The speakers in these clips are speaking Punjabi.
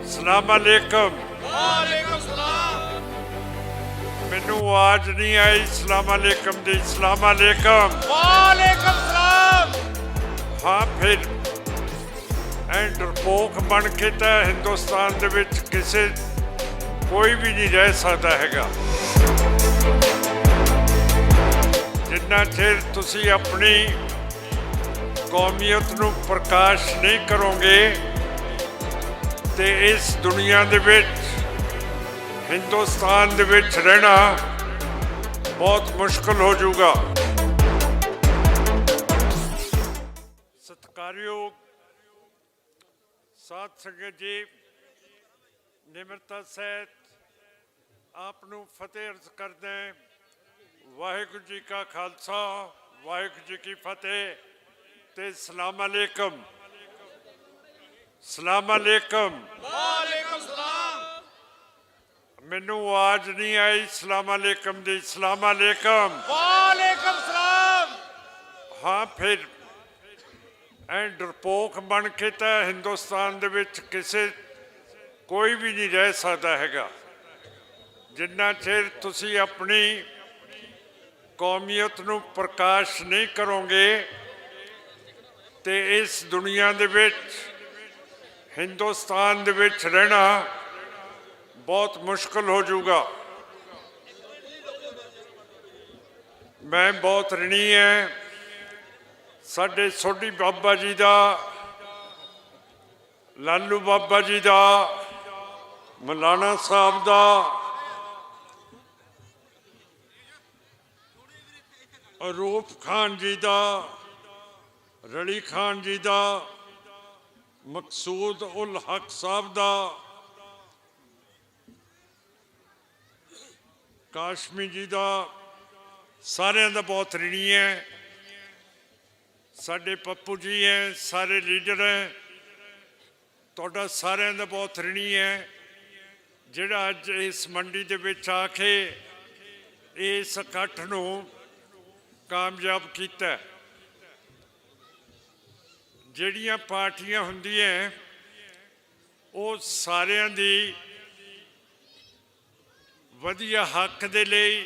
सलाम अलैकुम। वालेकुम सलाम। मैनू आवाज नहीं आई सलाम अलैकुम दी। सलाम अलैकुम। वालेकुम सलाम। हाँ फिर डरपोक बन के तो हिंदुस्तान दे विच किसे कोई भी नहीं रह सकता हैगा जिन्ना चिर तुसी अपनी कौमीयत नू प्रकाश नहीं करोगे ते इस दुनिया दे विच हिंदुस्तान दे विच रहना बहुत मुश्किल हो जाऊगा। सत्कारयोग साध संगत जी, निमरता सहित आपनू फतेह अर्ज करते हैं। वाहिगुरू जी का खालसा वाहिगुरू जी की फतेह ते सलाम अलैकुम। सलाम अलैकुम। वालेकुम सलाम। मैनू आवाज नहीं आई सलाम अलैकुम दी। सलाम अलैकुम। वालेकुम सलाम। हाँ फिर डरपोक बन के तो हिंदुस्तान दे विच किसे कोई भी नहीं रह सकता हैगा जिन्ना चिर तुसी अपनी कौमीयत नू प्रकाश नहीं करोगे ते इस दुनिया दे विच हिंदुस्तान दे विच रहना बहुत मुश्किल हो जाऊगा। मैं बहुत ऋणी है साडे सोढ़ी बाबा जी दा, लालू बाबा जी दा, मौलाना साहब दा, रूफ खान जी दा, रली खान जी दा, मकसूद उल हक साहब दा, काशमी जी दा, सारिਆਂ ਦਾ बहुत ऋणी है। साडे पप्पू जी हैं, सारे लीडर हैं, तुहाडा सारिਆਂ ਦਾ बहुत ऋणी है जिहड़ा अज इस मंडी दे विच आके इस इकट्ठ नूं कामयाब कीता। ਜਿਹੜੀਆਂ ਪਾਰਟੀਆਂ ਹੁੰਦੀਆਂ ਉਹ ਸਾਰਿਆਂ ਦੀ ਵਧੀਆ ਹੱਕ ਦੇ ਲਈ,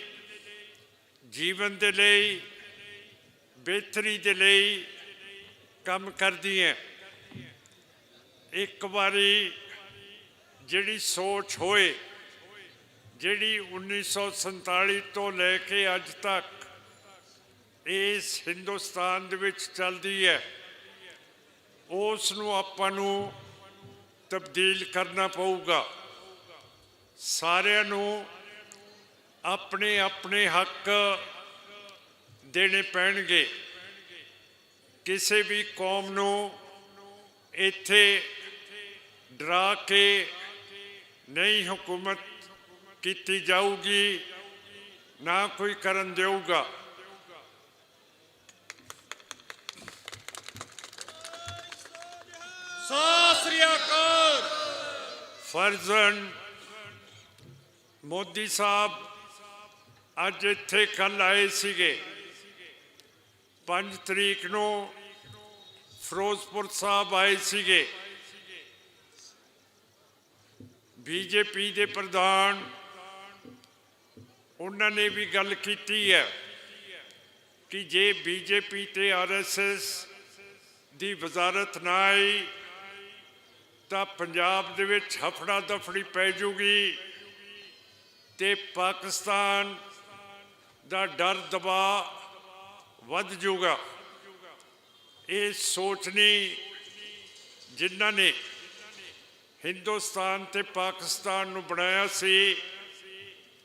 ਜੀਵਨ ਦੇ ਲਈ, ਬਿਹਤਰੀ ਦੇ ਲਈ ਕੰਮ ਕਰਦੀਆਂ। ਇੱਕ ਵਾਰੀ ਜਿਹੜੀ ਸੋਚ ਹੋਏ ਜਿਹੜੀ 1947 ਤੋਂ ਲੈ ਕੇ ਅੱਜ ਤੱਕ ਇਸ ਹਿੰਦੁਸਤਾਨ ਦੇ ਵਿੱਚ ਚੱਲਦੀ ਹੈ ਉਸ ਨੂੰ ਆਪਾਂ ਨੂੰ ਤਬਦੀਲ ਕਰਨਾ ਪਊਗਾ। ਸਾਰਿਆਂ ਨੂੰ अपने अपने हक देने पैणगे। किसी भी कौम नूं इत्थे डरा के नहीं हुकूमत की जाऊगी, ना कोई करन देऊगा। सत श्री अकाल। फर्जन मोदी साहब ਅੱਜ ਇੱਥੇ ਕੱਲ੍ਹ ਆਏ ਸੀਗੇ। 5 ਤਰੀਕ ਨੂੰ ਫਿਰੋਜ਼ਪੁਰ ਸਾਹਿਬ ਆਏ ਸੀਗੇ। ਬੀਜੇਪੀ ਦੇ ਪ੍ਰਧਾਨ ਉਹਨਾਂ ਨੇ ਵੀ ਗੱਲ ਕੀਤੀ ਹੈ ਕਿ ਜੇ ਬੀਜੇਪੀ ਤੇ ਆਰਐਸਐਸ ਦੀ ਵਜ਼ਾਰਤ ਨਾ ਆਈ ਤਾਂ ਪੰਜਾਬ ਦੇ ਵਿੱਚ ਹਫੜਾ ਦਫੜੀ ਪੈ ਜੂਗੀ ਤੇ ਪਾਕਿਸਤਾਨ ਦਾ ਡਰ ਦਬਾਅ ਵੱਧ ਜਾਊਗਾ। ਇਹ ਸੋਚ ਨਹੀਂ ਜਿਨ੍ਹਾਂ ਨੇ ਹਿੰਦੁਸਤਾਨ ਤੇ ਪਾਕਿਸਤਾਨ ਨੂੰ ਬਣਾਇਆ ਸੀ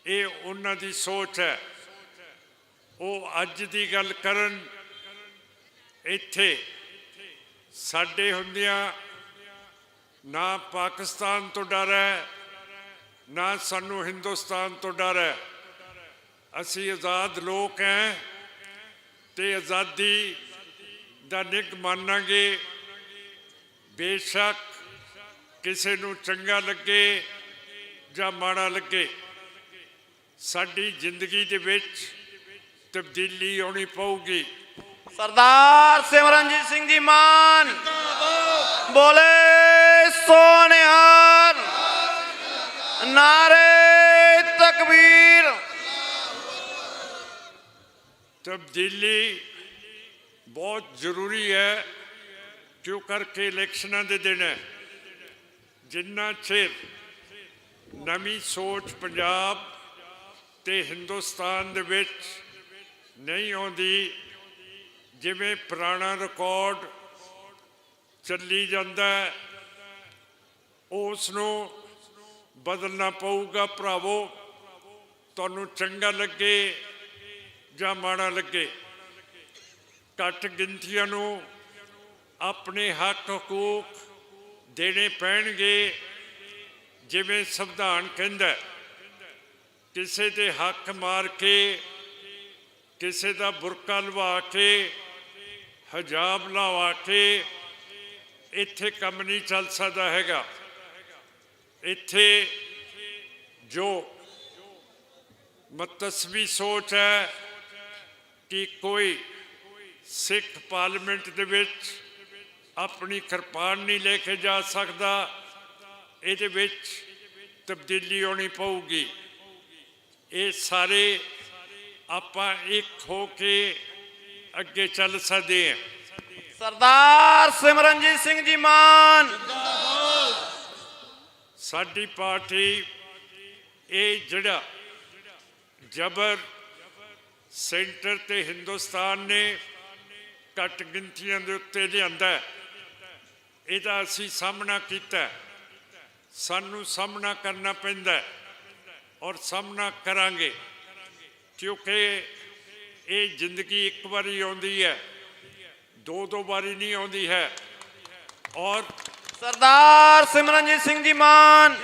ਇਹ ਉਹਨਾਂ ਦੀ ਸੋਚ ਹੈ। ਉਹ ਅੱਜ ਦੀ ਗੱਲ ਕਰਨ ਇੱਥੇ ਸਾਡੇ ਹੁੰਦਿਆਂ ਨਾ ਪਾਕਿਸਤਾਨ ਤੋਂ ਡਰ ਹੈ ਨਾ ਸਾਨੂੰ ਹਿੰਦੁਸਤਾਨ ਤੋਂ ਡਰ ਹੈ। ਅਸੀਂ ਆਜ਼ਾਦ ਲੋਕ हैं ਤੇ ਆਜ਼ਾਦੀ ਦਾ ਨਿੱਘ ਮਾਨਾਂਗੇ। ਬੇਸ਼ੱਕ ਕਿਸੇ ਨੂੰ ਚੰਗਾ ਲੱਗੇ ਜਾਂ ਮਾੜਾ ਲੱਗੇ ਸਾਡੀ ਜ਼ਿੰਦਗੀ ਦੇ ਵਿੱਚ ਤਬਦੀਲੀ ਆਉਣੀ ਪਊਗੀ। सरदार सिमरनजीत सिंह जी मान बोले सोनिहार। ਤਬਦੀਲੀ ਬਹੁਤ ਜ਼ਰੂਰੀ ਹੈ, ਕਿਉਂ ਕਰਕੇ ਇਲੈਕਸ਼ਨਾਂ ਦੇ ਦਿਨ ਹੈ। ਜਿੰਨਾ ਚਿਰ ਨਵੀਂ ਸੋਚ ਪੰਜਾਬ ਤੇ ਹਿੰਦੁਸਤਾਨ ਦੇ ਵਿੱਚ ਨਹੀਂ ਆਉਂਦੀ, ਜਿਵੇਂ ਪੁਰਾਣਾ ਰਿਕਾਰਡ ਚੱਲੀ ਜਾਂਦਾ ਹੈ, ਉਸ ਨੂੰ ਬਦਲਣਾ ਪਊਗਾ। ਭਰਾਵੋ, ਤੁਹਾਨੂੰ ਚੰਗਾ ਲੱਗੇ ਜਾਂ ਮਾੜਾ ਲੱਗੇ, ਘੱਟ ਗਿਣਤੀਆਂ ਨੂੰ ਆਪਣੇ ਹੱਕ ਹਕੂਕ ਦੇਣੇ ਪੈਣਗੇ। ਜਿਵੇਂ ਸੰਵਿਧਾਨ ਕਹਿੰਦਾ, ਕਿਸੇ ਦੇ ਹੱਕ ਮਾਰ ਕੇ, ਕਿਸੇ ਦਾ ਬੁਰਕਾ ਲਵਾ ਕੇ, ਹਿਜਾਬ ਲਵਾ ਕੇ ਇੱਥੇ ਕੰਮ ਨਹੀਂ ਚੱਲ ਸਕਦਾ ਹੈਗਾ। ਇੱਥੇ ਜੋ ਮਤਸਵੀ ਸੋਚ ਹੈ ਕਿ ਕੋਈ ਸਿੱਖ ਪਾਰਲੀਮੈਂਟ ਦੇ ਵਿੱਚ ਆਪਣੀ ਕਿਰਪਾਨ ਨਹੀਂ ਲੈ ਕੇ ਜਾ ਸਕਦਾ, ਇਹਦੇ ਵਿੱਚ ਤਬਦੀਲੀ ਆਉਣੀ ਪਊਗੀ। ਇਹ ਸਾਰੇ ਆਪਾਂ ਇੱਕ ਹੋ ਕੇ ਅੱਗੇ ਚੱਲ ਸਕਦੇ ਹਾਂ। ਸਰਦਾਰ ਸਿਮਰਨਜੀਤ ਸਿੰਘ ਜੀ ਮਾਨ ਸਾਡੀ ਪਾਰਟੀ ਇਹ ਜਿਹੜਾ ਜਬਰ ਸੈਂਟਰ ਤੇ ਹਿੰਦੁਸਤਾਨ ਨੇ ਘੱਟ ਗਿਣਤੀਆਂ ਦੇ ਉੱਤੇ ਲਿਆਂਦਾ, ਇਹਦਾ ਅਸੀਂ ਸਾਹਮਣਾ ਕੀਤਾ। ਸਾਨੂੰ ਸਾਹਮਣਾ ਕਰਨਾ ਪੈਂਦਾ ਔਰ ਸਾਹਮਣਾ ਕਰਾਂਗੇ, ਕਿਉਂਕਿ ਇਹ ਜ਼ਿੰਦਗੀ ਇੱਕ ਵਾਰੀ ਆਉਂਦੀ ਹੈ, ਦੋ ਵਾਰੀ ਨਹੀਂ ਆਉਂਦੀ ਹੈ। ਔਰ ਸਰਦਾਰ ਸਿਮਰਨਜੀਤ ਸਿੰਘ ਜੀ ਮਾਨ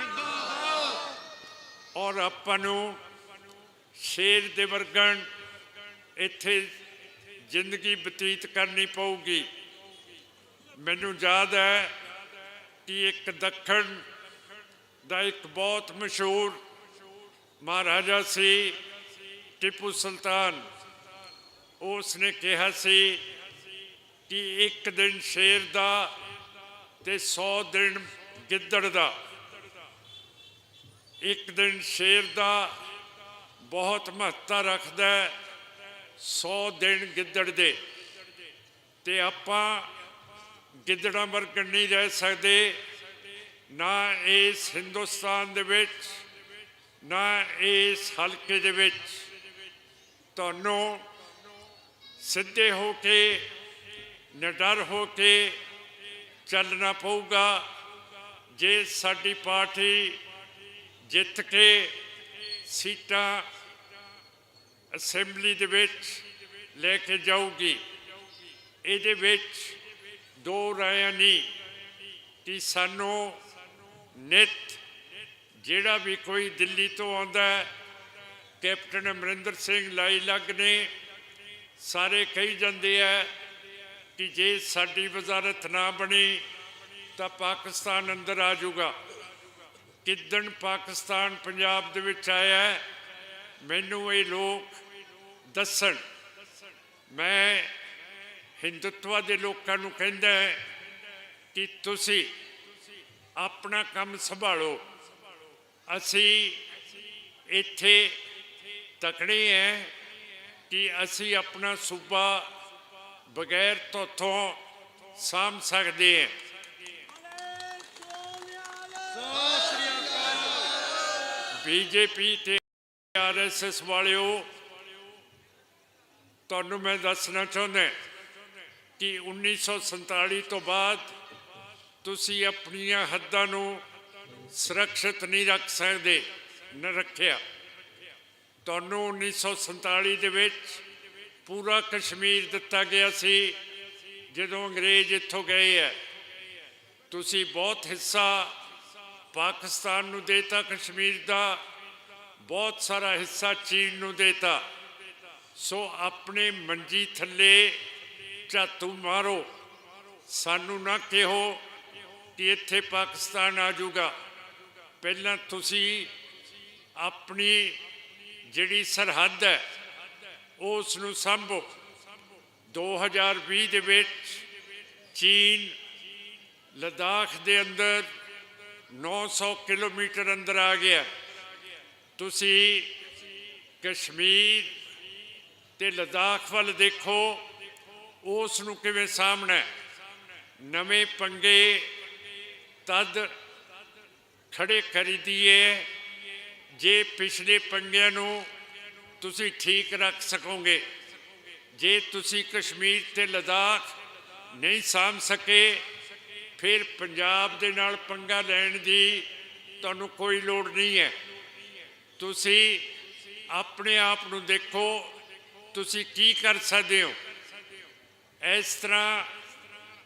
ਔਰ ਆਪਾਂ ਨੂੰ ਸ਼ੇਰ ਦੇ ਵਰਗਣ ਇੱਥੇ ਜ਼ਿੰਦਗੀ ਬਤੀਤ ਕਰਨੀ ਪਊਗੀ। ਮੈਨੂੰ ਯਾਦ ਹੈ ਕਿ ਇੱਕ ਦੱਖਣ ਦਾ ਇੱਕ ਬਹੁਤ ਮਸ਼ਹੂਰ ਮਹਾਰਾਜਾ ਸੀ, ਟਿਪੂ ਸੁਲਤਾਨ। ਉਸ ਨੇ ਕਿਹਾ ਸੀ ਕਿ ਇੱਕ ਦਿਨ ਸ਼ੇਰ ਦਾ ਤੇ 100 ਦਿਨ ਗਿੱਦੜ ਦਾ। ਇੱਕ ਦਿਨ ਸ਼ੇਰ ਦਾ ਬਹੁਤ ਮਹੱਤਤਾ ਰੱਖਦਾ, 100 ਦਿਨ ਗਿੱਦੜ ਦੇ। ਤੇ ਆਪਾਂ ਗਿੱਦੜਾਂ ਵਰਗੇ ਨਹੀਂ ਰਹਿ ਸਕਦੇ, ਨਾ ਇਸ ਹਿੰਦੁਸਤਾਨ ਦੇ ਵਿੱਚ, ਨਾ ਇਸ ਹਲਕੇ ਦੇ ਵਿੱਚ। ਤੁਹਾਨੂੰ ਸਿੱਧੇ ਹੋ ਕੇ, ਨਿਡਰ ਹੋ ਕੇ ਚੱਲਣਾ ਪਊਗਾ। ਜੇ ਸਾਡੀ ਪਾਰਟੀ ਜਿੱਤ ਕੇ ਸੀਟਾਂ ਅਸੈਂਬਲੀ ਦੇ ਵਿੱਚ ਲੈ ਕੇ ਜਾਊਗੀ, ਇਹਦੇ ਵਿੱਚ ਦੋ ਰਾਇਆਂ ਨਹੀਂ ਕਿ ਸਾਨੂੰ ਨਿੱਤ ਜਿਹੜਾ ਵੀ ਕੋਈ ਦਿੱਲੀ ਤੋਂ ਆਉਂਦਾ, ਕੈਪਟਨ ਅਮਰਿੰਦਰ ਸਿੰਘ ਲਾਈ ਲੱਗ ਨੇ ਸਾਰੇ ਕਹੀ ਜਾਂਦੇ ਆ ਕਿ ਜੇ ਸਾਡੀ ਵਜ਼ਾਰਤ ਨਾ ਬਣੀ ਤਾਂ ਪਾਕਿਸਤਾਨ ਅੰਦਰ ਆ ਜਾਊਗਾ। ਕਿੱਦਣ ਪਾਕਿਸਤਾਨ ਪੰਜਾਬ ਦੇ ਵਿੱਚ ਆਇਆ, ਮੈਨੂੰ ਇਹ ਲੋਕ ਦੱਸਣ। ਮੈਂ ਹਿੰਦੂਤਵਾ ਦੇ ਲੋਕਾਂ ਨੂੰ ਕਹਿੰਦਾ ਕਿ ਤੁਸੀਂ ਆਪਣਾ ਕੰਮ ਸੰਭਾਲੋ। ਅਸੀਂ ਇੱਥੇ ਤਕੜੇ ਹੈ ਕਿ ਅਸੀਂ ਆਪਣਾ ਸੂਬਾ ਬਗੈਰ ਤੋਥੋਂ ਸਾਂਭ ਸਕਦੇ ਹਾਂ। ਬੀਜੇਪੀ ਤੇ ਆਰਐਸਐਸ ਵਾਲਿਓ, ਤੁਹਾਨੂੰ ਮੈਂ ਦੱਸਣਾ ਚਾਹੁੰਦਾ ਕਿ 1947 ਤੋਂ ਬਾਅਦ ਤੁਸੀਂ ਆਪਣੀਆਂ ਹੱਦਾਂ ਨੂੰ ਸੁਰੱਖਿਅਤ ਨਹੀਂ ਰੱਖ ਸਕਦੇ, ਨਾ ਰੱਖਿਆ। ਤੁਹਾਨੂੰ 1947 ਦੇ ਵਿੱਚ ਪੂਰਾ ਕਸ਼ਮੀਰ ਦਿੱਤਾ ਗਿਆ ਸੀ ਜਦੋਂ ਅੰਗਰੇਜ਼ ਇੱਥੋਂ ਗਏ ਹੈ। ਤੁਸੀਂ ਬਹੁਤ ਹਿੱਸਾ ਪਾਕਿਸਤਾਨ ਨੂੰ ਦੇਤਾ ਕਸ਼ਮੀਰ ਦਾ, ਬਹੁਤ ਸਾਰਾ ਹਿੱਸਾ ਚੀਨ ਨੂੰ ਦੇਤਾ। ਸੋ ਆਪਣੇ ਮੰਜੀ ਥੱਲੇ ਝਾਤੂ ਮਾਰੋ, ਸਾਨੂੰ ਨਾ ਕਿਹੋ ਕਿ ਇੱਥੇ ਪਾਕਿਸਤਾਨ ਆ ਜਾਊਗਾ। ਪਹਿਲਾਂ ਤੁਸੀਂ ਆਪਣੀ ਜਿਹੜੀ ਸਰਹੱਦ ਹੈ ਉਸ ਨੂੰ ਸੰਭੋ। 2020 ਦੇ ਵਿੱਚ ਚੀਨ ਲਦਾਖ ਦੇ ਅੰਦਰ 900 ਕਿਲੋਮੀਟਰ ਅੰਦਰ ਆ ਗਿਆ। ਤੁਸੀਂ ਕਸ਼ਮੀਰ ਤੇ ਲਦਾਖ ਵੱਲ ਦੇਖੋ, ਉਸ ਨੂੰ ਕਿਵੇਂ ਸਾਹਮਣਾ। ਨਵੇਂ ਪੰਗੇ ਤਦ ਖੜੇ ਕਰੀਦੀਏ ਜੇ ਪਿਛਲੇ ਪੰਗਿਆਂ ਨੂੰ ਤੁਸੀਂ ਠੀਕ ਰੱਖ ਸਕੋਗੇ। ਜੇ ਤੁਸੀਂ ਕਸ਼ਮੀਰ ਤੇ ਲਦਾਖ ਨਹੀਂ ਸਾਂਭ ਸਕੇ, ਫਿਰ ਪੰਜਾਬ ਦੇ ਨਾਲ ਪੰਗਾ ਲੈਣ ਦੀ ਤੁਹਾਨੂੰ ਕੋਈ ਲੋੜ ਨਹੀਂ ਹੈ। ਤੁਸੀਂ ਆਪਣੇ ਆਪ ਨੂੰ ਦੇਖੋ, ਤੁਸੀਂ ਕੀ ਕਰ ਸਕਦੇ ਹੋ। ਇਸ ਤਰ੍ਹਾਂ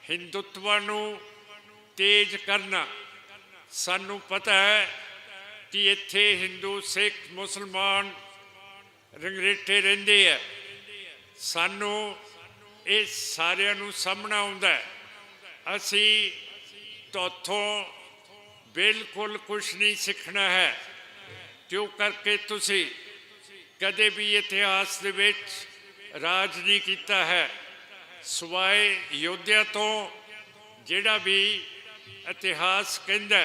ਹਿੰਦੂਤਵ ਨੂੰ ਤੇਜ਼ ਕਰਨਾ, ਸਾਨੂੰ ਪਤਾ ਹੈ ਕਿ ਇੱਥੇ ਹਿੰਦੂ ਸਿੱਖ ਮੁਸਲਮਾਨ ਰੰਗਰੇਟੇ ਰਹਿੰਦੇ ਹੈ। ਸਾਨੂੰ ਇਹ ਸਾਰਿਆਂ ਨੂੰ ਸਾਹਮਣਾ ਆਉਂਦਾ ਹੈ। ਅਸੀਂ ਤੁਹਾਥੋਂ ਬਿਲਕੁਲ ਕੁਛ ਨਹੀਂ ਸਿੱਖਣਾ ਹੈ, ਕਿਉਂ ਕਰਕੇ ਤੁਸੀਂ ਕਦੇ ਵੀ ਇਤਿਹਾਸ ਦੇ ਵਿੱਚ ਰਾਜ ਨਹੀਂ ਕੀਤਾ ਹੈ, ਸਿਵਾਏ ਯੋਧਿਆ ਤੋਂ, ਜਿਹੜਾ ਵੀ ਇਤਿਹਾਸ ਕਹਿੰਦਾ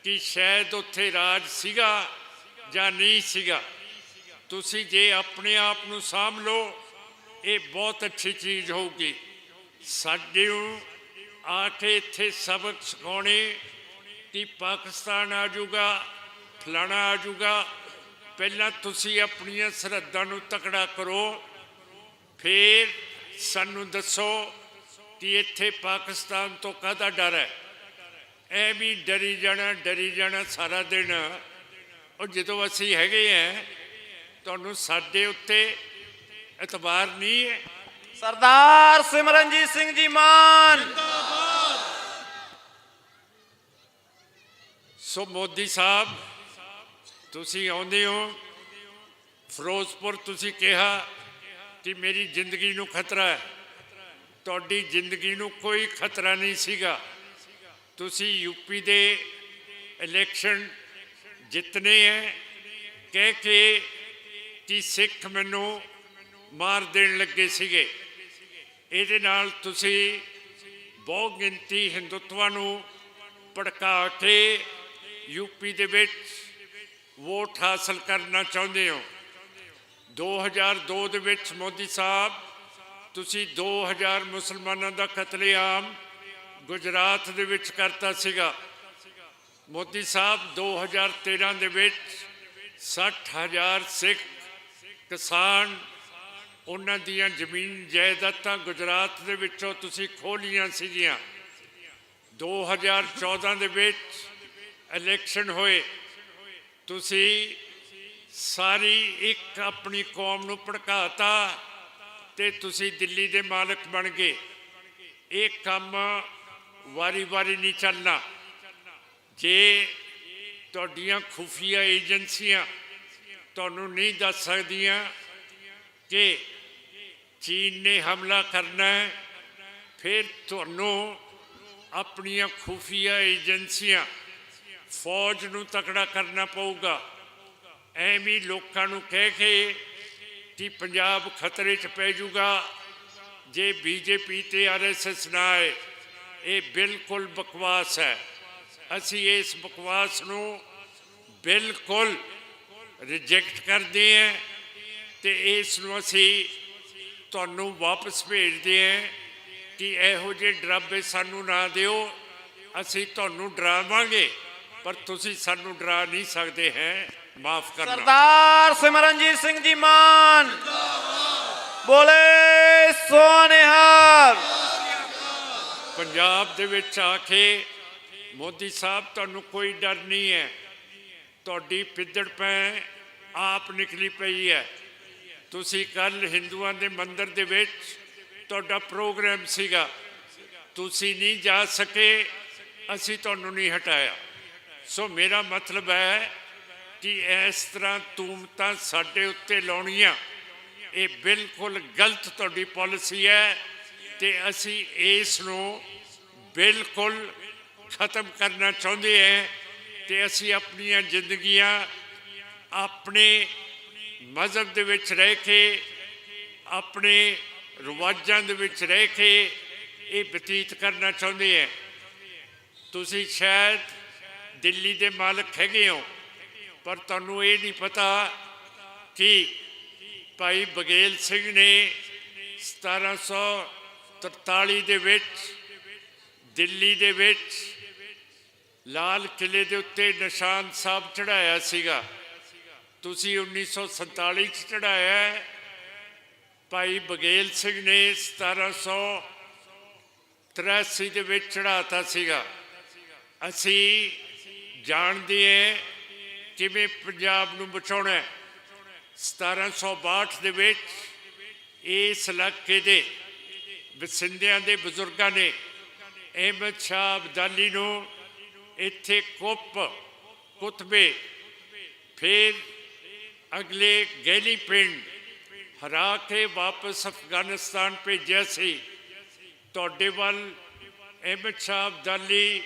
ਕਿ ਸ਼ਾਇਦ ਉੱਥੇ ਰਾਜ ਸੀਗਾ ਜਾਂ ਨਹੀਂ ਸੀਗਾ। ਤੁਸੀਂ ਜੇ ਆਪਣੇ ਆਪ ਨੂੰ ਸਾਂਭ ਲਓ, ਇਹ ਬਹੁਤ ਅੱਛੀ ਚੀਜ਼ ਹੋਊਗੀ। ਸਾਡੇ ਨੂੰ ਆ ਕੇ ਇੱਥੇ ਸਬਕ ਸਿਖਾਉਣੇ ਕਿ ਪਾਕਿਸਤਾਨ ਆ ਜਾਊਗਾ, ਫਲਾਣਾ ਆ ਜਾਊਗਾ। ਪਹਿਲਾਂ ਤੁਸੀਂ ਆਪਣੀਆਂ ਸਰਹੱਦਾਂ ਨੂੰ ਤਕੜਾ ਕਰੋ, ਫਿਰ ਸਾਨੂੰ ਦੱਸੋ ਕਿ ਇੱਥੇ ਪਾਕਿਸਤਾਨ ਤੋਂ ਕਾਹਦਾ ਡਰ ਹੈ। ਐ ਵੀ ਡਰੀ ਜਾਣਾ ਸਾਰਾ ਦਿਨ। ਉਹ ਜਦੋਂ ਅਸੀਂ ਹੈਗੇ ਹਾਂ, ਤੁਹਾਨੂੰ ਸਾਡੇ ਉੱਤੇ ਇਤਬਾਰ ਨਹੀਂ ਹੈ। ਸਰਦਾਰ ਸਿਮਰਨਜੀਤ ਸਿੰਘ ਜੀ ਮਾਨ। ਸੋ ਮੋਦੀ ਸਾਹਿਬ, ਤੁਸੀਂ ਆਉਂਦੇ ਹੋ ਫਿਰੋਜ਼ਪੁਰ, ਤੁਸੀਂ ਕਿਹਾ ਕਿ ਮੇਰੀ ਜ਼ਿੰਦਗੀ ਨੂੰ ਖਤਰਾ ਹੈ। ਤੁਹਾਡੀ ਜ਼ਿੰਦਗੀ ਨੂੰ ਕੋਈ ਖਤਰਾ ਨਹੀਂ ਸੀਗਾ। ਤੁਸੀਂ ਯੂਪੀ ਦੇ ਇਲੈਕਸ਼ਨ ਜਿੱਤਨੇ ਹੈ ਕਹਿ ਕੇ ਕਿ ਸਿੱਖ ਮੈਨੂੰ ਮਾਰ ਦੇਣ ਲੱਗੇ ਸੀਗੇ। ਇਹਦੇ ਨਾਲ ਤੁਸੀਂ ਬਹੁ ਗਿਣਤੀ ਹਿੰਦੂਤਵਾਂ ਨੂੰ ਭੜਕਾ ਕੇ ਯੂਪੀ ਦੇ ਵਿੱਚ ਵੋਟ ਹਾਸਲ ਕਰਨਾ ਚਾਹੁੰਦੇ ਹੋ। 2002 ਦੇ ਵਿੱਚ ਮੋਦੀ ਸਾਹਿਬ, ਤੁਸੀਂ 2000 ਮੁਸਲਮਾਨਾਂ ਦਾ ਕਤਲੇਆਮ ਗੁਜਰਾਤ ਦੇ ਵਿੱਚ ਕਰਤਾ ਸੀਗਾ। ਮੋਦੀ ਸਾਹਿਬ 2013 ਦੇ ਵਿੱਚ 60,000 ਸਿੱਖ ਕਿਸਾਨ, ਉਹਨਾਂ ਦੀਆਂ ਜ਼ਮੀਨ ਜਾਇਦਾਦਾਂ ਗੁਜਰਾਤ ਦੇ ਵਿੱਚੋਂ ਤੁਸੀਂ ਖੋਹ ਲਈਆਂ ਸੀਗੀਆਂ। 2014 ਦੇ ਵਿੱਚ ਇਲੈਕਸ਼ਨ ਹੋਏ, ਤੁਸੀਂ ਸਾਰੀ ਇੱਕ ਆਪਣੀ ਕੌਮ ਨੂੰ ਭੜਕਾਤਾ ਤੇ ਤੁਸੀਂ ਦਿੱਲੀ ਦੇ ਮਾਲਕ ਬਣ ਗਏ। ਇਹ ਕੰਮ ਵਾਰੀ ਨਹੀਂ ਚੱਲਣਾ। ਜੇ ਤੁਹਾਡੀਆਂ ਖੁਫੀਆ ਏਜੰਸੀਆਂ ਤੁਹਾਨੂੰ ਨਹੀਂ ਦੱਸ ਸਕਦੀਆਂ ਕਿ ਚੀਨ ਨੇ ਹਮਲਾ ਕਰਨਾ ਹੈ, ਫਿਰ ਤੁਹਾਨੂੰ ਆਪਣੀਆਂ ਖੁਫੀਆ ਏਜੰਸੀਆਂ, ਫੌਜ ਨੂੰ ਤਕੜਾ ਕਰਨਾ ਪਊਗਾ। ਐਵੇਂ ਲੋਕਾਂ ਨੂੰ ਕਹਿ ਕੇ ਕਿ ਪੰਜਾਬ ਖਤਰੇ 'ਚ ਪੈ ਜਾਊਗਾ ਜੇ ਬੀਜੇਪੀ ਤੇ RSS ਨਾ ਆਏ, ਇਹ ਬਿਲਕੁਲ ਬਕਵਾਸ ਹੈ। ਅਸੀਂ ਇਸ ਬਕਵਾਸ ਨੂੰ ਬਿਲਕੁਲ ਰਿਜੈਕਟ ਕਰਦੇ ਹਾਂ ਤੇ ਇਸ ਨੂੰ ਅਸੀਂ ਤੁਹਾਨੂੰ ਵਾਪਸ ਭੇਜਦੇ ਹਾਂ ਕਿ ਇਹੋ ਜਿਹੇ ਡਰਾਵੇ ਸਾਨੂੰ ਨਾ ਦਿਓ। ਅਸੀਂ ਤੁਹਾਨੂੰ ਡਰਾਵਾਂਗੇ ਪਰ ਤੁਸੀਂ ਸਾਨੂੰ ਡਰਾ ਨਹੀਂ ਸਕਦੇ ਹੈ। ਮਾਫ ਕਰਨਾ। ਸਰਦਾਰ ਸਿਮਰਨਜੀਤ ਸਿੰਘ ਜੀ ਮਾਨ। ਬੋਲੇ ਸੋ ਨਿਹਾਲ। ਪੰਜਾਬ ਦੇ ਵਿੱਚ ਆ ਕੇ ਮੋਦੀ ਸਾਹਿਬ, ਤੁਹਾਨੂੰ ਕੋਈ ਡਰ ਨਹੀਂ ਹੈ। ਤੁਹਾਡੀ ਪਿੱਦੜ ਪੈ ਆਪ ਨਿਕਲੀ ਪਈ ਹੈ। ਤੁਸੀਂ ਕੱਲ ਹਿੰਦੂਆਂ ਦੇ ਮੰਦਿਰ ਦੇ ਵਿੱਚ ਤੁਹਾਡਾ ਪ੍ਰੋਗਰਾਮ ਸੀਗਾ, ਤੁਸੀਂ ਨਹੀਂ ਜਾ ਸਕੇ, ਅਸੀਂ ਤੁਹਾਨੂੰ ਨਹੀਂ ਹਟਾਇਆ। ਸੋ ਮੇਰਾ ਮਤਲਬ ਹੈ ਕਿ ਇਸ ਤਰ੍ਹਾਂ ਤੂਮਤਾਂ ਸਾਡੇ ਉੱਤੇ ਲਾਉਣੀਆਂ, ਇਹ ਬਿਲਕੁਲ ਗਲਤ ਤੁਹਾਡੀ ਪਾਲਿਸੀ ਹੈ ਤੇ ਅਸੀਂ ਇਸ ਨੂੰ ਬਿਲਕੁਲ ਖਤਮ ਕਰਨਾ ਚਾਹੁੰਦੇ ਹਾਂ ਤੇ ਅਸੀਂ ਆਪਣੀਆਂ ਜ਼ਿੰਦਗੀਆਂ ਆਪਣੇ ਮਜ਼ਹਬ ਦੇ ਵਿੱਚ ਰਹਿ ਕੇ, ਆਪਣੇ ਰਿਵਾਜ਼ਾਂ ਦੇ ਵਿੱਚ ਰਹਿ ਕੇ ਇਹ ਬਤੀਤ ਕਰਨਾ ਚਾਹੁੰਦੇ ਹਾਂ। ਤੁਸੀਂ ਸ਼ਾਇਦ ਦਿੱਲੀ ਦੇ ਮਾਲਕ ਹੈਗੇ ਹੋ, ਪਰ ਤੁਹਾਨੂੰ ਇਹ ਨਹੀਂ ਪਤਾ ਕਿ ਭਾਈ ਬਘੇਲ ਸਿੰਘ ਨੇ 1743 ਦੇ ਵਿੱਚ ਦਿੱਲੀ ਦੇ ਵਿੱਚ ਲਾਲ ਕਿਲੇ ਦੇ ਉੱਤੇ ਨਿਸ਼ਾਨ ਸਾਹਿਬ ਚੜਾਇਆ ਸੀਗਾ। ਤੁਸੀਂ 1947 ਚ ਚੜਾਇਆ। ਭਾਈ ਬਘੇਲ ਸਿੰਘ ਨੇ 1783 ਦੇ ਵਿੱਚ ਚੜਾਤਾ ਸੀਗਾ। ਅਸੀਂ ਜਾਣਦੇ ਹਾਂ ਕਿਵੇਂ ਪੰਜਾਬ ਨੂੰ ਬਚਾਉਣਾ। 1762 ਦੇ ਵਿੱਚ ਇਸ ਇਲਾਕੇ ਦੇ ਵਸਿੰਦਿਆਂ ਦੇ ਬਜ਼ੁਰਗਾਂ ਨੇ ਅਹਿਮਦ ਸ਼ਾਹ ਅਬਦਾਲੀ ਨੂੰ ਇੱਥੇ ਕੁਤਬੇ ਫਿਰ ਅਗਲੇ ਗੈਲੀ ਪਿੰਡ ਹਰਾ ਕੇ ਵਾਪਸ ਅਫਗਾਨਿਸਤਾਨ ਭੇਜਿਆ ਸੀ। ਤੁਹਾਡੇ ਵੱਲ ਅਹਿਮਦ ਸ਼ਾਹ ਅਬਦਾਲੀ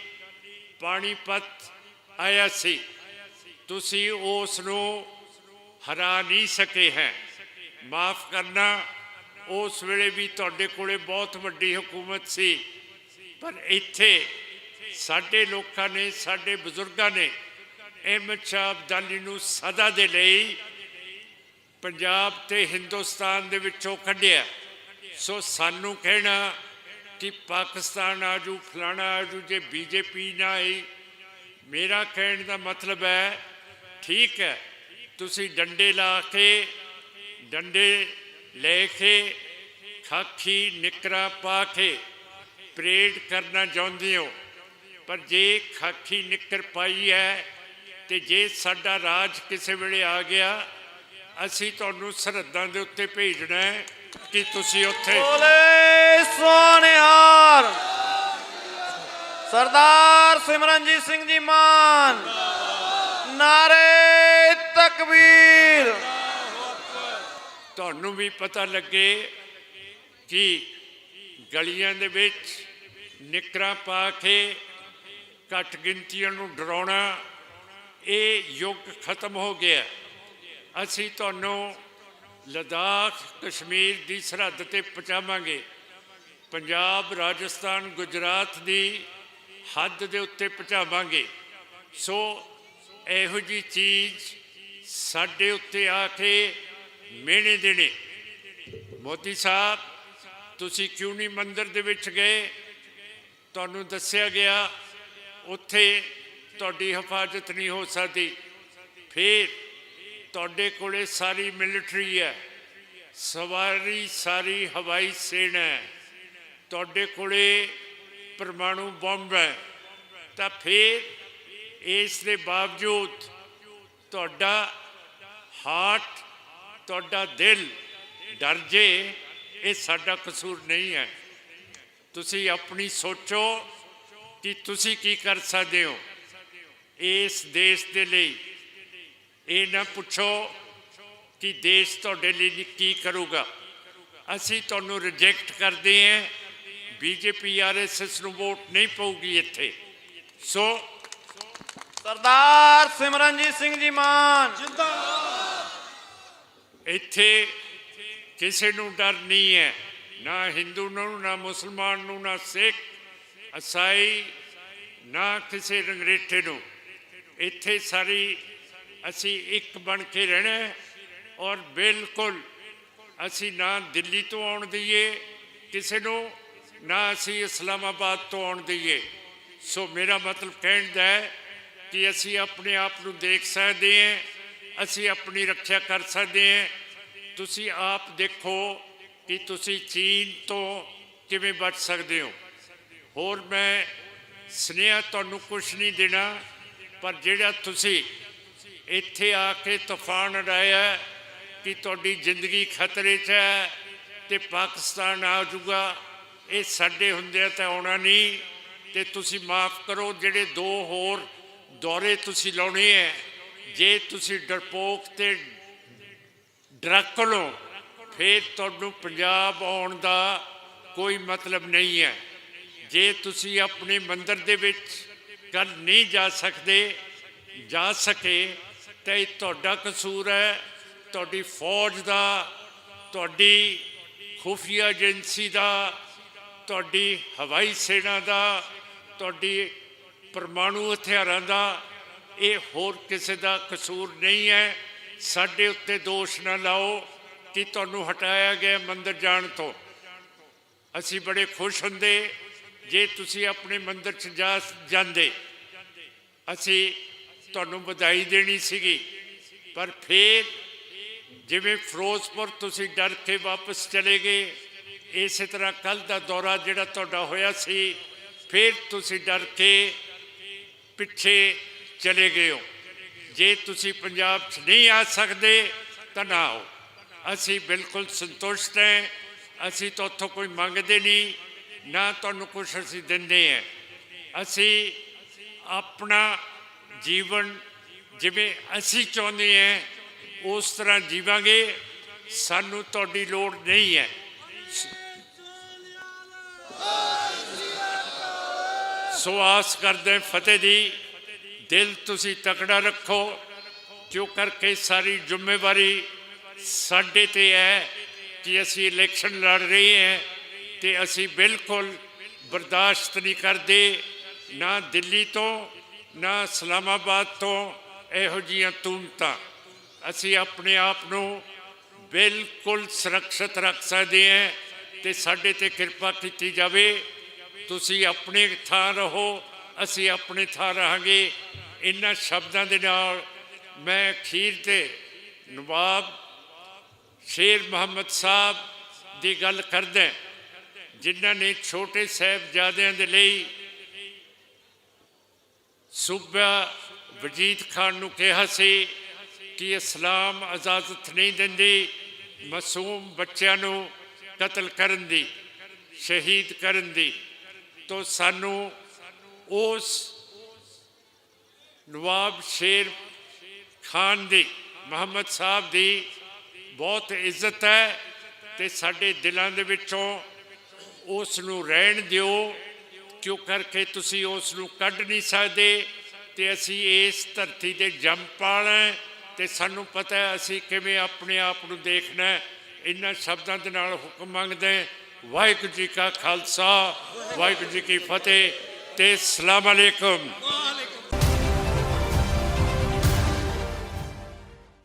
ਪਾਣੀਪਤ ਆਇਆ ਸੀ, ਤੁਸੀਂ ਉਸ ਨੂੰ ਹਰਾ ਨਹੀਂ ਸਕੇ ਹੈ। ਮਾਫ ਕਰਨਾ, ਉਸ ਵੇਲੇ ਵੀ ਤੁਹਾਡੇ ਕੋਲੇ ਬਹੁਤ ਵੱਡੀ ਹਕੂਮਤ ਸੀ, ਪਰ ਇੱਥੇ ਸਾਡੇ ਲੋਕਾਂ ਨੇ, ਸਾਡੇ ਬਜ਼ੁਰਗਾਂ ਨੇ ਅਹਿਮਦ ਸ਼ਾਹ ਅਬਦਾਲੀ ਨੂੰ ਸਦਾ ਦੇ ਲਈ ਪੰਜਾਬ ਤੇ ਹਿੰਦੁਸਤਾਨ ਦੇ ਵਿੱਚੋਂ ਕੱਢਿਆ। ਸੋ ਸਾਨੂੰ ਕਹਿਣਾ ਕਿ ਪਾਕਿਸਤਾਨ ਆਜੂ, ਫਲਾਣਾ ਆਜੂ, ਜੇ ਬੀਜੇਪੀ ਨਾ ਆਈ, ਮੇਰਾ ਕਹਿਣ ਦਾ ਮਤਲਬ ਹੈ ਠੀਕ ਹੈ, ਤੁਸੀਂ ਡੰਡੇ ਲਾ ਕੇ, ਡੰਡੇ ਲੈ ਕੇ, ਖਾਕੀ ਨਿਕਰਾ ਪਾ ਕੇ ਪਰੇਡ ਕਰਨਾ ਚਾਹੁੰਦੇ ਹੋ, ਪਰ ਜੇ ਖਾਕੀ ਨਿੱਕਰ ਪਾਈ ਹੈ ਤੇ ਜੇ ਸਾਡਾ ਰਾਜ ਕਿਸੇ ਵੇਲੇ ਆ ਗਿਆ, ਅਸੀਂ ਤੁਹਾਨੂੰ ਸਰਹੱਦਾਂ ਦੇ ਉੱਤੇ ਭੇਜਣਾ ਹੈ ਕਿ ਤੁਸੀਂ ਉੱਥੇ ਬੋਲੇ ਸੋਨਿਹਾਰ। ਸਰਦਾਰ ਸਿਮਰਨਜੀਤ ਸਿੰਘ ਜੀ ਮਾਨ। ਨਾਰੇ ਤਕਬੀਰ। ਤੁਹਾਨੂੰ ਵੀ ਪਤਾ ਲੱਗੇ ਕਿ ਗਲੀਆਂ ਦੇ ਵਿੱਚ ਨਿਕਰਾਂ ਪਾ ਕੇ ਘੱਟ ਗਿਣਤੀਆਂ ਨੂੰ ਡਰਾਉਣਾ, ਇਹ ਯੁੱਗ ਖਤਮ ਹੋ ਗਿਆ। ਅਸੀਂ ਤੁਹਾਨੂੰ ਲੱਦਾਖ, ਕਸ਼ਮੀਰ ਦੀ ਸਰਹੱਦ ਤੇ ਪਹੁੰਚਾਵਾਂਗੇ, ਪੰਜਾਬ, ਰਾਜਸਥਾਨ, ਗੁਜਰਾਤ ਦੀ ਹੱਦ ਦੇ ਉੱਤੇ ਪਹੁੰਚਾਵਾਂਗੇ। ਸੋ ਇਹੋ ਜਿਹੀ ਚੀਜ਼ ਸਾਡੇ ਉੱਤੇ ਆ ਕੇ ਮਿਹਣੇ ਦੇਣੇ। ਮੋਦੀ ਸਾਹਿਬ, ਤੁਸੀਂ ਕਿਉਂ ਨਹੀਂ ਮੰਦਿਰ ਦੇ ਵਿੱਚ ਗਏ? ਤੁਹਾਨੂੰ ਦੱਸਿਆ ਗਿਆ ਉੱਥੇ ਤੁਹਾਡੀ ਹਿਫਾਜ਼ਤ ਨਹੀਂ ਹੋ ਸਕਦੀ। ਫਿਰ ਤੁਹਾਡੇ ਕੋਲੇ ਸਾਰੀ ਮਿਲਟਰੀ ਹੈ, ਸਾਰੀ ਹਵਾਈ ਸੈਨਾ ਹੈ, ਤੁਹਾਡੇ ਕੋਲੇ ਪਰਮਾਣੂ ਬੰਬ ਹੈ, ਤਾਂ ਫਿਰ ਇਸ ਦੇ ਬਾਵਜੂਦ ਤੁਹਾਡਾ ਹਾਰਟ, ਤੁਹਾਡਾ ਦਿਲ ਡਰ ਜੇ, ਇਹ ਸਾਡਾ ਕਸੂਰ ਨਹੀਂ ਹੈ। ਤੁਸੀਂ ਆਪਣੀ ਸੋਚੋ ਕਿ ਤੁਸੀਂ ਕੀ ਕਰ ਸਕਦੇ ਹੋ ਇਸ ਦੇਸ਼ ਦੇ ਲਈ। ਇਹ ਨਾ ਪੁੱਛੋ ਕਿ ਦੇਸ਼ ਤੁਹਾਡੇ ਲਈ ਕੀ ਕਰੂਗਾ। ਅਸੀਂ ਤੁਹਾਨੂੰ ਰਿਜੈਕਟ ਕਰਦੇ ਹਾਂ। ਬੀਜੇਪੀ RSS ਨੂੰ ਵੋਟ ਨਹੀਂ ਪਊਗੀ ਇੱਥੇ। ਸੋ ਸਰਦਾਰ ਸਿਮਰਨਜੀਤ ਸਿੰਘ ਜੀ ਮਾਨ। ਇੱਥੇ ਕਿਸੇ ਨੂੰ ਡਰ ਨਹੀਂ ਹੈ, ਨਾ ਹਿੰਦੂ ਨੂੰ, ਨਾ ਮੁਸਲਮਾਨ ਨੂੰ, ਨਾ ਸਿੱਖ, ਈਸਾਈ, ਨਾ ਕਿਸੇ ਰੰਗਰੇਟੇ ਨੂੰ। ਇੱਥੇ ਸਾਰੀ ਅਸੀਂ ਇੱਕ ਬਣ ਕੇ ਰਹਿਣਾ। ਔਰ ਬਿਲਕੁਲ ਅਸੀਂ ਨਾ ਦਿੱਲੀ ਤੋਂ ਆਉਣ ਦਈਏ ਕਿਸੇ ਨੂੰ, ਨਾ ਅਸੀਂ ਇਸਲਾਮਾਬਾਦ ਤੋਂ ਆਉਣ ਦਈਏ। ਸੋ ਮੇਰਾ ਮਤਲਬ ਕਹਿਣ ਦਾ ਹੈ ਕਿ ਅਸੀਂ ਆਪਣੇ ਆਪ ਨੂੰ ਦੇਖ ਸਕਦੇ ਹਾਂ, ਅਸੀਂ ਆਪਣੀ ਰੱਖਿਆ ਕਰ ਸਕਦੇ ਹਾਂ। ਤੁਸੀਂ ਆਪ ਦੇਖੋ ਕਿ ਤੁਸੀਂ ਚੀਨ ਤੋਂ ਕਿਵੇਂ ਬਚ ਸਕਦੇ ਹੋ। ਹੋਰ ਮੈਂ ਸੁਨੇਹਾ ਤੁਹਾਨੂੰ ਕੁਛ ਨਹੀਂ ਦੇਣਾ, ਪਰ ਜਿਹੜਾ ਤੁਸੀਂ ਇੱਥੇ ਆ ਕੇ ਤੂਫਾਨ ਉਡਾਇਆ ਕਿ ਤੁਹਾਡੀ ਜ਼ਿੰਦਗੀ ਖਤਰੇ 'ਚ ਹੈ ਅਤੇ ਪਾਕਿਸਤਾਨ ਆ ਜਾਊਗਾ, ਇਹ ਸਾਡੇ ਹੁੰਦਿਆਂ ਤਾਂ ਆਉਣਾ ਨਹੀਂ। ਅਤੇ ਤੁਸੀਂ ਮਾਫ ਕਰੋ, ਜਿਹੜੇ 2 ਹੋਰ ਦੌਰੇ ਤੁਸੀਂ ਲਾਉਣੇ ਹੈ, ਜੇ ਤੁਸੀਂ ਡਰਪੋਕ ਅਤੇ ਡਰੱਕ ਲਓ, ਫਿਰ ਤੁਹਾਨੂੰ ਪੰਜਾਬ ਆਉਣ ਦਾ ਕੋਈ ਮਤਲਬ ਨਹੀਂ ਹੈ। ਜੇ ਤੁਸੀਂ ਆਪਣੇ ਮੰਦਿਰ ਦੇ ਵਿੱਚ ਕੱਲ੍ਹ ਨਹੀਂ ਜਾ ਸਕੇ ਤਾਂ ਇਹ ਤੁਹਾਡਾ ਕਸੂਰ ਹੈ, ਤੁਹਾਡੀ ਫੌਜ ਦਾ, ਤੁਹਾਡੀ ਖੁਫੀਆ ਏਜੰਸੀ ਦਾ, ਤੁਹਾਡੀ ਹਵਾਈ ਸੈਨਾ ਦਾ, ਤੁਹਾਡੀ ਪਰਮਾਣੂ ਹਥਿਆਰਾਂ ਦਾ। ਇਹ ਹੋਰ ਕਿਸੇ ਦਾ ਕਸੂਰ ਨਹੀਂ ਹੈ। ਸਾਡੇ ਉੱਤੇ ਦੋਸ਼ ਨਾ ਲਾਓ। ਕਿ ਤੁਹਾਨੂੰ ਹਟਾਇਆ ਗਿਆ ਮੰਦਿਰ ਜਾਣ ਤੋਂ। ਅਸੀਂ ਬੜੇ ਖੁਸ਼ ਹੁੰਦੇ ਜੇ ਤੁਸੀਂ ਆਪਣੇ ਮੰਦਿਰ 'ਚ ਜਾਂਦੇ, ਅਸੀਂ ਤੁਹਾਨੂੰ ਵਧਾਈ ਦੇਣੀ ਸੀਗੀ। ਪਰ ਫਿਰ ਜਿਵੇਂ ਫਿਰੋਜ਼ਪੁਰ ਤੁਸੀਂ ਡਰ ਕੇ ਵਾਪਸ ਚਲੇ ਗਏ, ਇਸੇ ਤਰ੍ਹਾਂ ਕੱਲ੍ਹ ਦਾ ਦੌਰਾ ਜਿਹੜਾ ਤੁਹਾਡਾ ਹੋਇਆ ਸੀ, ਫਿਰ ਤੁਸੀਂ ਡਰ ਕੇ ਪਿੱਛੇ ਚਲੇ ਗਏ ਹੋ। ਜੇ ਤੁਸੀਂ ਪੰਜਾਬ 'ਚ ਨਹੀਂ ਆ ਸਕਦੇ ਤਾਂ ਨਾ ਆਓ, ਅਸੀਂ ਬਿਲਕੁਲ ਸੰਤੁਸ਼ਟ ਹਾਂ। ਅਸੀਂ ਤਾਂ ਉੱਥੋਂ ਕੋਈ ਮੰਗਦੇ ਨਹੀਂ, ਨਾ ਤੁਹਾਨੂੰ ਕੁਛ ਅਸੀਂ ਦਿੰਦੇ ਹਾਂ। ਅਸੀਂ ਆਪਣਾ ਜੀਵਨ ਜਿਵੇਂ ਅਸੀਂ ਚਾਹੁੰਦੇ ਹਾਂ ਉਸ ਤਰ੍ਹਾਂ ਜੀਵਾਂਗੇ, ਸਾਨੂੰ ਤੁਹਾਡੀ ਲੋੜ ਨਹੀਂ ਹੈ। ਸੋ ਆਸ ਕਰਦੇ ਫਤਿਹ ਦੀ, ਦਿਲ ਤੁਸੀਂ ਤਕੜਾ ਰੱਖੋ, ਕਿਉਂ ਕਰਕੇ ਸਾਰੀ ਜ਼ਿੰਮੇਵਾਰੀ ਸਾਡੇ 'ਤੇ ਹੈ ਕਿ ਅਸੀਂ ਇਲੈਕਸ਼ਨ ਲੜ ਰਹੇ ਹਾਂ ਅਤੇ ਅਸੀਂ ਬਿਲਕੁਲ ਬਰਦਾਸ਼ਤ ਨਹੀਂ ਕਰਦੇ, ਨਾ ਦਿੱਲੀ ਤੋਂ ਨਾ ਇਸਲਾਮਾਬਾਦ ਤੋਂ ਇਹੋ ਜਿਹੀਆਂ ਤੂਮਤਾਂ। ਅਸੀਂ ਆਪਣੇ ਆਪ ਨੂੰ ਬਿਲਕੁਲ ਸੁਰੱਖਿਅਤ ਰੱਖ ਸਕਦੇ ਹਾਂ ਅਤੇ ਸਾਡੇ 'ਤੇ ਕਿਰਪਾ ਕੀਤੀ ਜਾਵੇ। ਤੁਸੀਂ ਆਪਣੇ ਥਾਂ ਰਹੋ, ਅਸੀਂ ਆਪਣੇ ਥਾਂ ਰਹਾਂਗੇ। ਇਹਨਾਂ ਸ਼ਬਦਾਂ ਦੇ ਨਾਲ ਮੈਂ ਅਖੀਰ 'ਤੇ ਨਵਾਬ ਸ਼ੇਰ ਮੁਹੰਮਦ ਸਾਹਿਬ ਦੀ ਗੱਲ ਕਰਦਾ, ਜਿਨ੍ਹਾਂ ਨੇ ਛੋਟੇ ਸਾਹਿਬਜ਼ਾਦਿਆਂ ਦੇ ਲਈ ਸੂਬਾ ਵਜੀਦ ਖਾਨ ਨੂੰ ਕਿਹਾ ਸੀ ਕਿ ਇਸਲਾਮ ਇਜਾਜ਼ਤ ਨਹੀਂ ਦਿੰਦੀ ਮਾਸੂਮ ਬੱਚਿਆਂ ਨੂੰ ਕਤਲ ਕਰਨ ਦੀ, ਸ਼ਹੀਦ ਕਰਨ ਦੀ। ਤਾਂ ਸਾਨੂੰ ਉਸ ਨਵਾਬ ਸ਼ੇਰ ਖਾਨ ਦੀ, ਮੁਹੰਮਦ ਸਾਹਿਬ ਦੀ ਬਹੁਤ ਇੱਜ਼ਤ ਹੈ ਅਤੇ ਸਾਡੇ ਦਿਲਾਂ ਦੇ ਵਿੱਚੋਂ ਉਸ ਨੂੰ ਰਹਿਣ ਦਿਓ, ਕਿਉਂ ਕਰਕੇ ਤੁਸੀਂ ਉਸ ਨੂੰ ਕੱਢ ਨਹੀਂ ਸਕਦੇ ਅਤੇ ਅਸੀਂ ਇਸ ਧਰਤੀ 'ਤੇ ਜੰਮ ਪਾਣਾ ਅਤੇ ਸਾਨੂੰ ਪਤਾ ਹੈ ਅਸੀਂ ਕਿਵੇਂ ਆਪਣੇ ਆਪ ਨੂੰ ਦੇਖਣਾ। ਇਹਨਾਂ ਸ਼ਬਦਾਂ ਦੇ ਨਾਲ ਹੁਕਮ ਮੰਗਦੇ, ਵਾਹਿਗੁਰੂ ਜੀ ਕਾ ਖਾਲਸਾ, ਵਾਹਿਗੁਰੂ ਜੀ ਕੀ ਫਤਿਹ ਅਤੇ ਅਸਲਾਮ ਅਲੈਕੁਮ।